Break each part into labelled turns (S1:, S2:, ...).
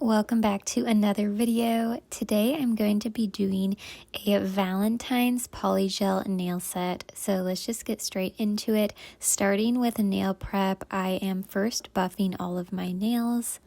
S1: welcome back to another video. Today I'm going to be doing a Valentine's Polygel nail set. So let's just get straight into it. Starting with a nail prep, I am first buffing all of my nails.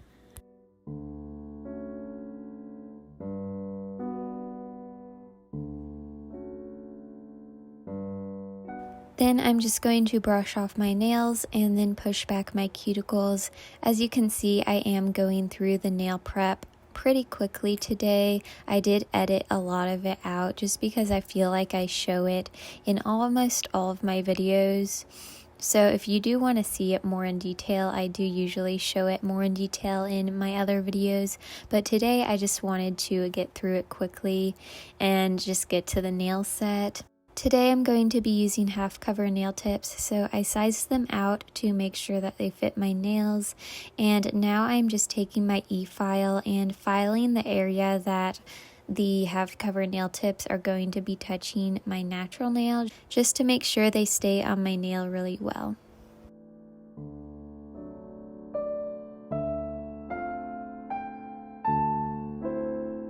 S1: Then I'm just going to brush off my nails and then push back my cuticles. As you can see, I am going through the nail prep pretty quickly today. I did edit a lot of it out just because I feel like I show it in almost all of my videos. So if you do want to see it more in detail, I do usually show it more in detail in my other videos. But today I just wanted to get through it quickly and just get to the nail set. Today I'm going to be using half cover nail tips, so I sized them out to make sure that they fit my nails, and now I'm just taking my e-file and filing the area that the half cover nail tips are going to be touching my natural nail, just to make sure they stay on my nail really well.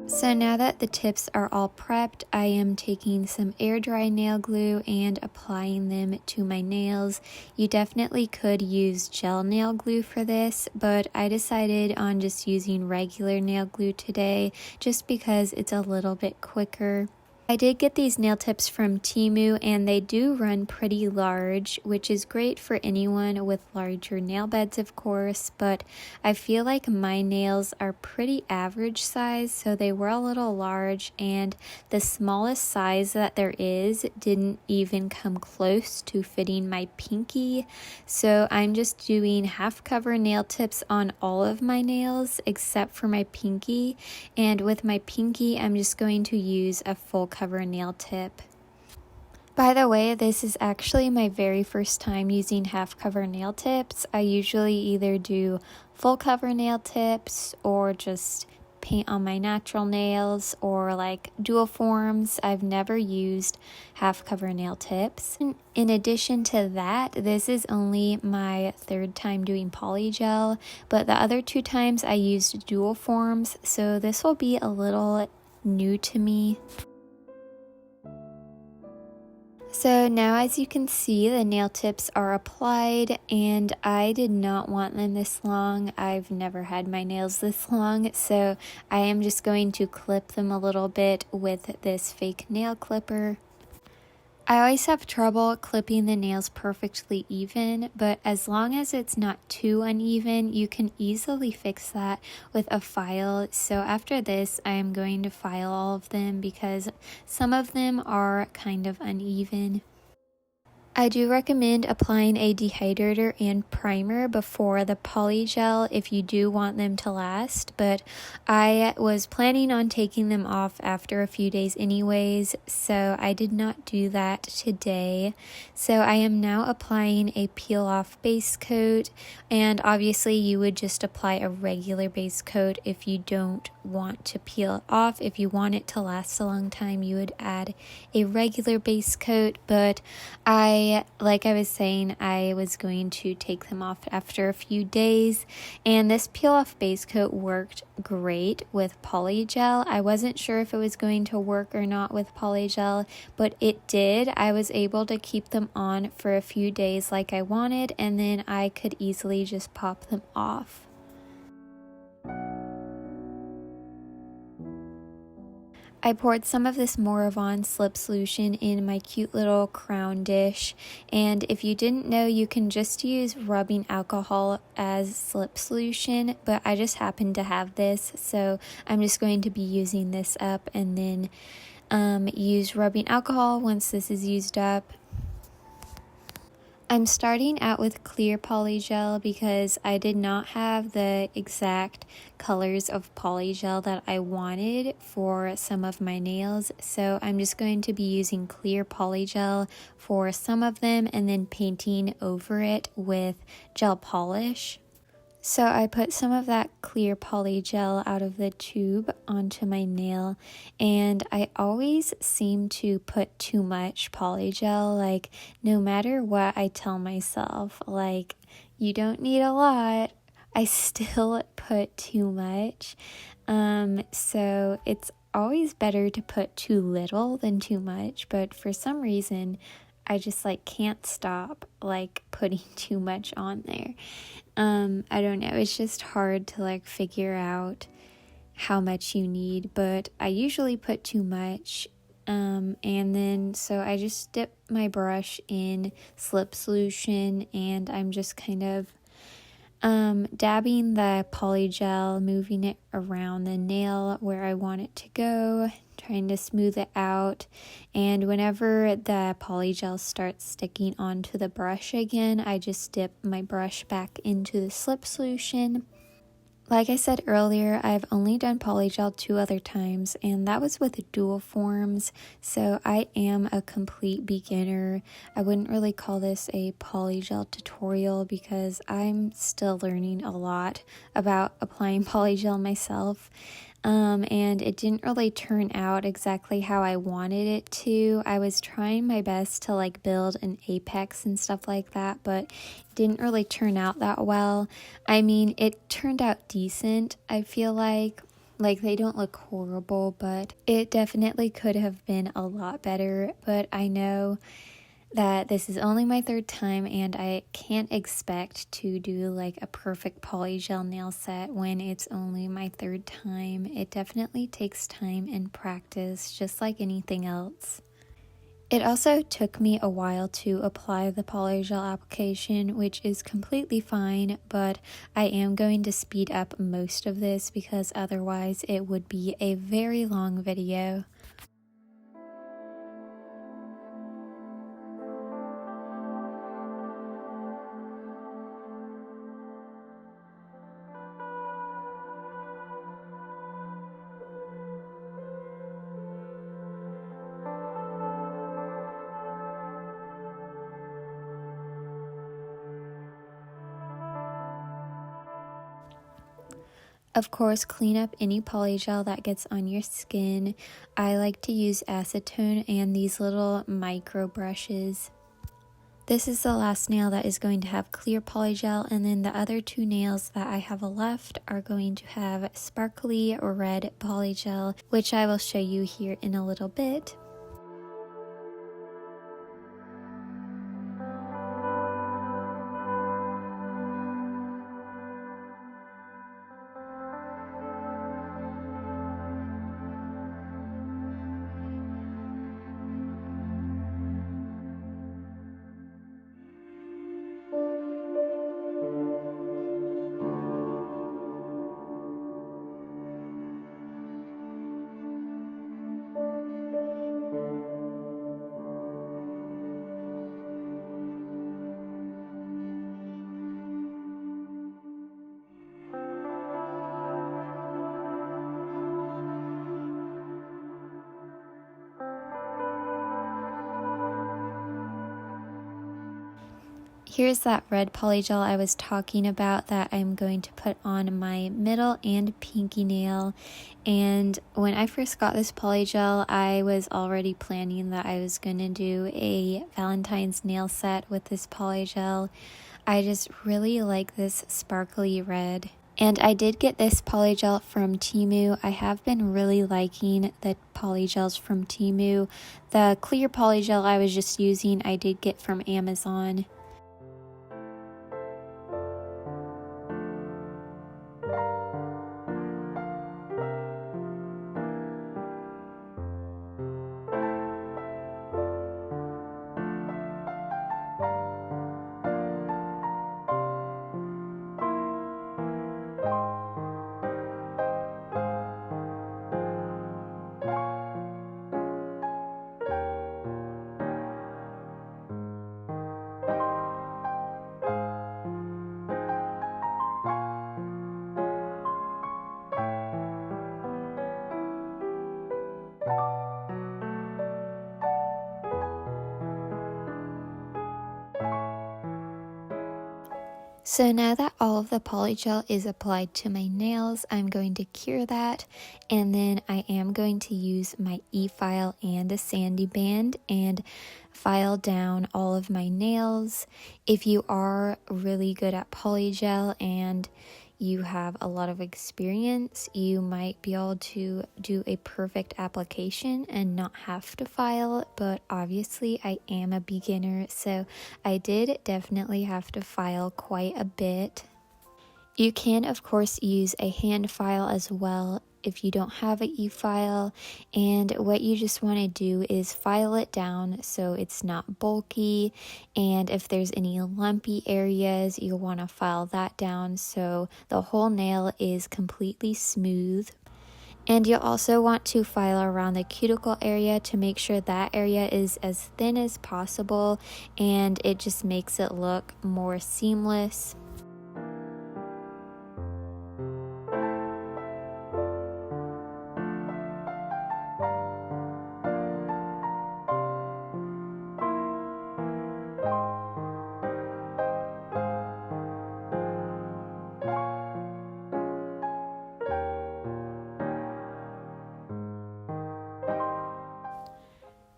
S1: So now that the tips are all prepped, I am taking some air dry nail glue and applying them to my nails. You definitely could use gel nail glue for this, but I decided on just using regular nail glue today just because it's a little bit quicker. I did get these nail tips from Temu and they do run pretty large, which is great for anyone with larger nail beds, of course, but I feel like my nails are pretty average size, so they were a little large, and the smallest size that there is didn't even come close to fitting my pinky. So I'm just doing half cover nail tips on all of my nails except for my pinky, and with my pinky I'm just going to use a full cover nail tip. By the way, this is actually my very first time using half cover nail tips. I usually either do full cover nail tips or just paint on my natural nails or like dual forms. I've never used half cover nail tips. In addition to that, this is only my third time doing polygel, but the other two times I used dual forms, so this will be a little new to me. So now, as you can see, the nail tips are applied, and I did not want them this long. I've never had my nails this long, so I am just going to clip them a little bit with this fake nail clipper. I always have trouble clipping the nails perfectly even, but as long as it's not too uneven, you can easily fix that with a file. So after this, I am going to file all of them because some of them are kind of uneven. I do recommend applying a dehydrator and primer before the polygel if you do want them to last, but I was planning on taking them off after a few days anyways, so I did not do that today. So I am now applying a peel off base coat, and obviously you would just apply a regular base coat if you don't want to peel it off. If you want it to last a long time, you would add a regular base coat, but like I was saying, I was going to take them off after a few days, and this peel off base coat worked great with polygel. I wasn't sure if it was going to work or not with polygel, but it did. I was able to keep them on for a few days like I wanted, and then I could easily just pop them off. I poured some of this Moravon slip solution in my cute little crown dish, and if you didn't know, you can just use rubbing alcohol as slip solution, but I just happen to have this, so I'm just going to be using this up and then use rubbing alcohol once this is used up. I'm starting out with clear polygel because I did not have the exact colors of polygel that I wanted for some of my nails, so I'm just going to be using clear polygel for some of them and then painting over it with gel polish. So I put some of that clear polygel out of the tube onto my nail, and I always seem to put too much polygel, like no matter what I tell myself, like you don't need a lot. I still put too much. So it's always better to put too little than too much, but for some reason I just like can't stop like putting too much on there. I don't know, it's just hard to like figure out how much you need, but I usually put too much. And then so I just dip my brush in slip solution and I'm just kind of dabbing the polygel, moving it around the nail where I want it to go, trying to smooth it out. And whenever the polygel starts sticking onto the brush again, I just dip my brush back into the slip solution. Like I said earlier, I've only done polygel 2 other times, and that was with dual forms, so I am a complete beginner. I wouldn't really call this a polygel tutorial because I'm still learning a lot about applying polygel myself. And it didn't really turn out exactly how I wanted it to. I was trying my best to like build an apex and stuff like that, but it didn't really turn out that well. I mean, it turned out decent, I feel like they don't look horrible, but it definitely could have been a lot better. But I know that this is only my 3rd time and I can't expect to do like a perfect polygel nail set when it's only my 3rd time. It definitely takes time and practice, just like anything else. It also took me a while to apply the polygel application, which is completely fine, but I am going to speed up most of this because otherwise it would be a very long video. Of course, clean up any polygel that gets on your skin. I like to use acetone and these little micro brushes. This is the last nail that is going to have clear polygel, and then the other 2 nails that I have left are going to have sparkly red polygel, which I will show you here in a little bit. Here's that red polygel I was talking about that I'm going to put on my middle and pinky nail. And when I first got this polygel, I was already planning that I was going to do a Valentine's nail set with this polygel. I just really like this sparkly red. And I did get this polygel from Temu. I have been really liking the polygels from Temu. The clear polygel I was just using, I did get from Amazon. So now that all of the polygel is applied to my nails, I'm going to cure that, and then I am going to use my e-file and a sandy band and file down all of my nails. If you are really good at polygel and you have a lot of experience, you might be able to do a perfect application and not have to file, but obviously I am a beginner, so I did definitely have to file quite a bit. You can, of course, use a hand file as well if you don't have an e-file, and what you just want to do is file it down so it's not bulky, and if there's any lumpy areas, you'll want to file that down so the whole nail is completely smooth. And you'll also want to file around the cuticle area to make sure that area is as thin as possible, and it just makes it look more seamless.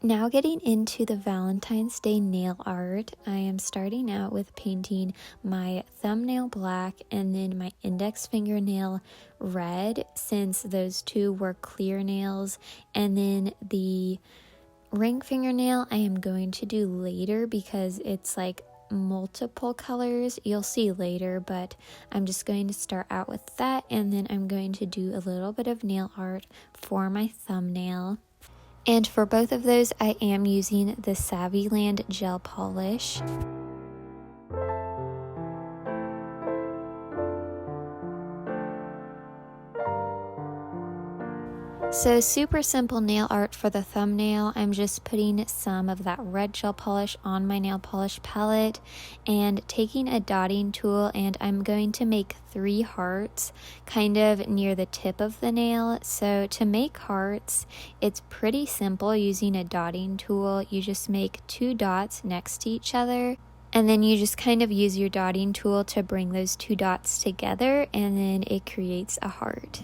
S1: Now getting into the Valentine's Day nail art, I am starting out with painting my thumbnail black and then my index fingernail red, since those two were clear nails, and then the ring fingernail I am going to do later because it's like multiple colors. You'll see later, but I'm just going to start out with that, and then I'm going to do a little bit of nail art for my thumbnail. And for both of those, I am using the Savvyland gel polish. So super simple nail art for the thumbnail. I'm just putting some of that red gel polish on my nail polish palette and taking a dotting tool, and I'm going to make 3 hearts kind of near the tip of the nail. So to make hearts, it's pretty simple using a dotting tool. You just make 2 dots next to each other, and then you just kind of use your dotting tool to bring those 2 dots together, and then it creates a heart.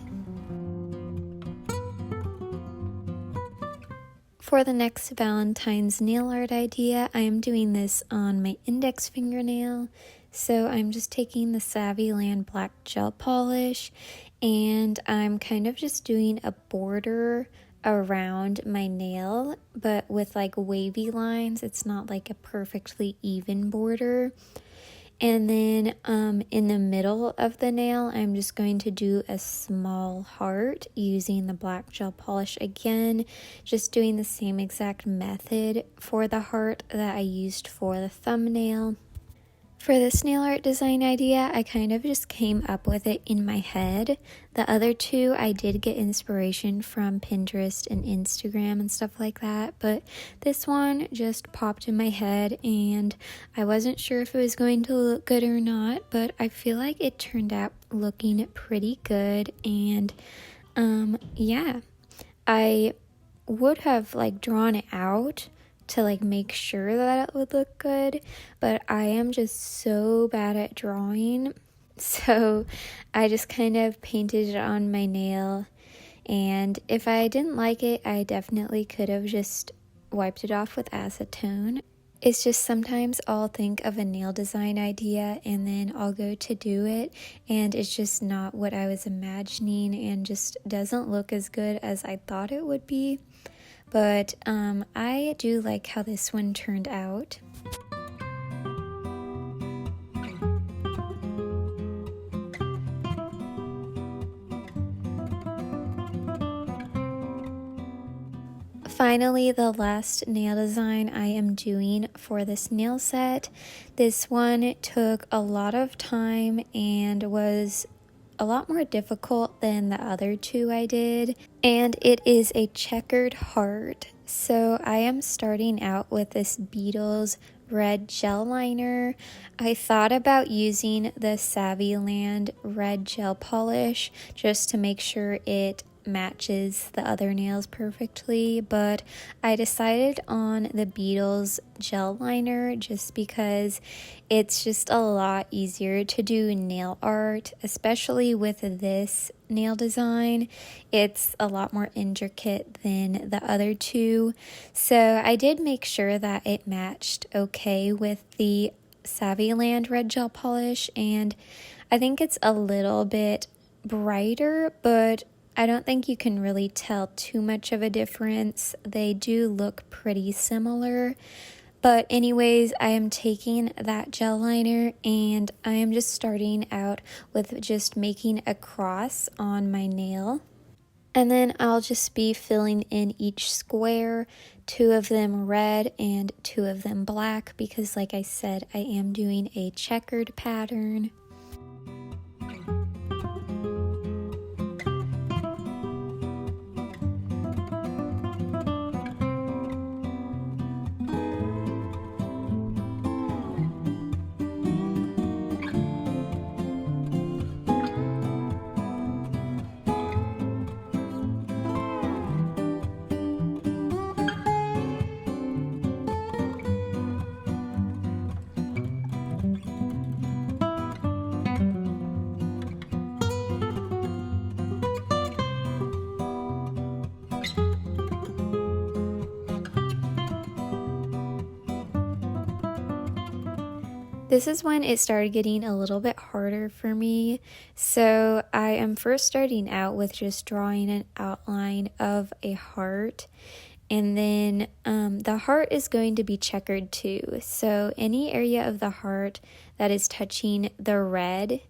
S1: For the next Valentine's nail art idea, I am doing this on my index fingernail. So I'm just taking the Savvyland black gel polish, and I'm kind of just doing a border around my nail, but with like wavy lines. It's not like a perfectly even border. And then in the middle of the nail, I'm just going to do a small heart using the black gel polish again, just doing the same exact method for the heart that I used for the thumbnail. For this nail art design idea, I kind of just came up with it in my head. The other two, I did get inspiration from Pinterest and Instagram and stuff like that, but this one just popped in my head, and I wasn't sure if it was going to look good or not, but I feel like it turned out looking pretty good. And yeah, I would have like drawn it out to like make sure that it would look good, but I am just so bad at drawing, so I just kind of painted it on my nail, and if I didn't like it, I definitely could have just wiped it off with acetone. It's just sometimes I'll think of a nail design idea and then I'll go to do it, and it's just not what I was imagining and just doesn't look as good as I thought it would be. But I do like how this one turned out. Finally, the last nail design I am doing for this nail set. This one took a lot of time and was a lot more difficult than the other two I did, and it is a checkered heart. So I am starting out with this Beetles red gel liner. I thought about using the Savvyland red gel polish just to make sure it matches the other nails perfectly, but I decided on the Beetles gel liner just because it's just a lot easier to do nail art, especially with this nail design. It's a lot more intricate than the other two, so I did make sure that it matched okay with the Savvyland red gel polish, and I think it's a little bit brighter, but I don't think you can really tell too much of a difference. They do look pretty similar. But anyways, I am taking that gel liner and I am just starting out with just making a cross on my nail. And then I'll just be filling in each square, 2 of them red and 2 of them black, because like I said, I am doing a checkered pattern. This is when it started getting a little bit harder for me. So I am first starting out with just drawing an outline of a heart. And then the heart is going to be checkered too. So any area of the heart that is touching the red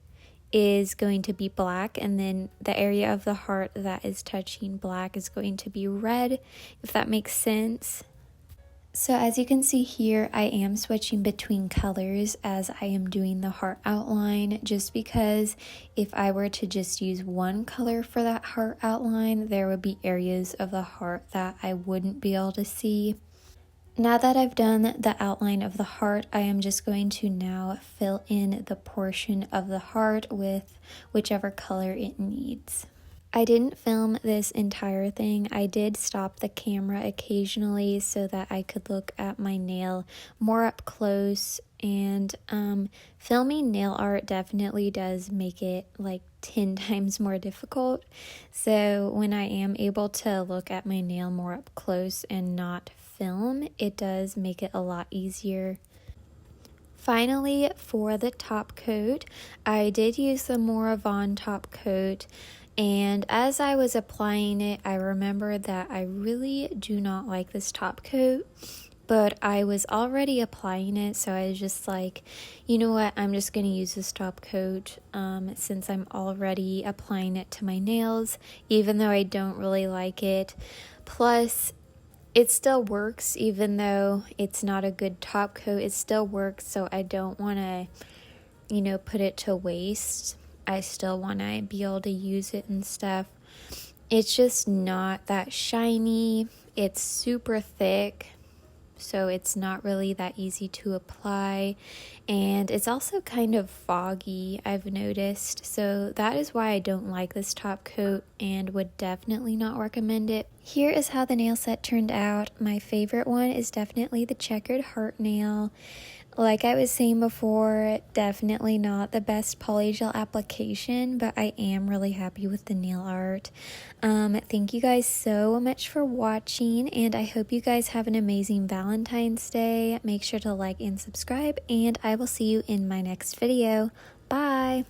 S1: is going to be black. And then the area of the heart that is touching black is going to be red, if that makes sense. So as you can see here, I am switching between colors as I am doing the heart outline, just because if I were to just use one color for that heart outline, there would be areas of the heart that I wouldn't be able to see. Now that I've done the outline of the heart, I am just going to now fill in the portion of the heart with whichever color it needs. I didn't film this entire thing. I did stop the camera occasionally so that I could look at my nail more up close, and filming nail art definitely does make it like 10 times more difficult. So when I am able to look at my nail more up close and not film, it does make it a lot easier. Finally, for the top coat, I did use the Moravon top coat. And as I was applying it, I remembered that I really do not like this top coat, but I was already applying it, so I was just like, you know what, I'm just going to use this top coat since I'm already applying it to my nails, even though I don't really like it. Plus, it still works, even though it's not a good top coat, it still works, so I don't want to, put it to waste. I still want to be able to use it and stuff. It's just not that shiny. It's super thick, so it's not really that easy to apply. And it's also kind of foggy, I've noticed. So that is why I don't like this top coat and would definitely not recommend it. Here is how the nail set turned out. My favorite one is definitely the checkered heart nail. Like I was saying before, definitely not the best polygel application, but I am really happy with the nail art. Thank you guys so much for watching, and I hope you guys have an amazing Valentine's Day. Make sure to like and subscribe, and I will see you in my next video. Bye!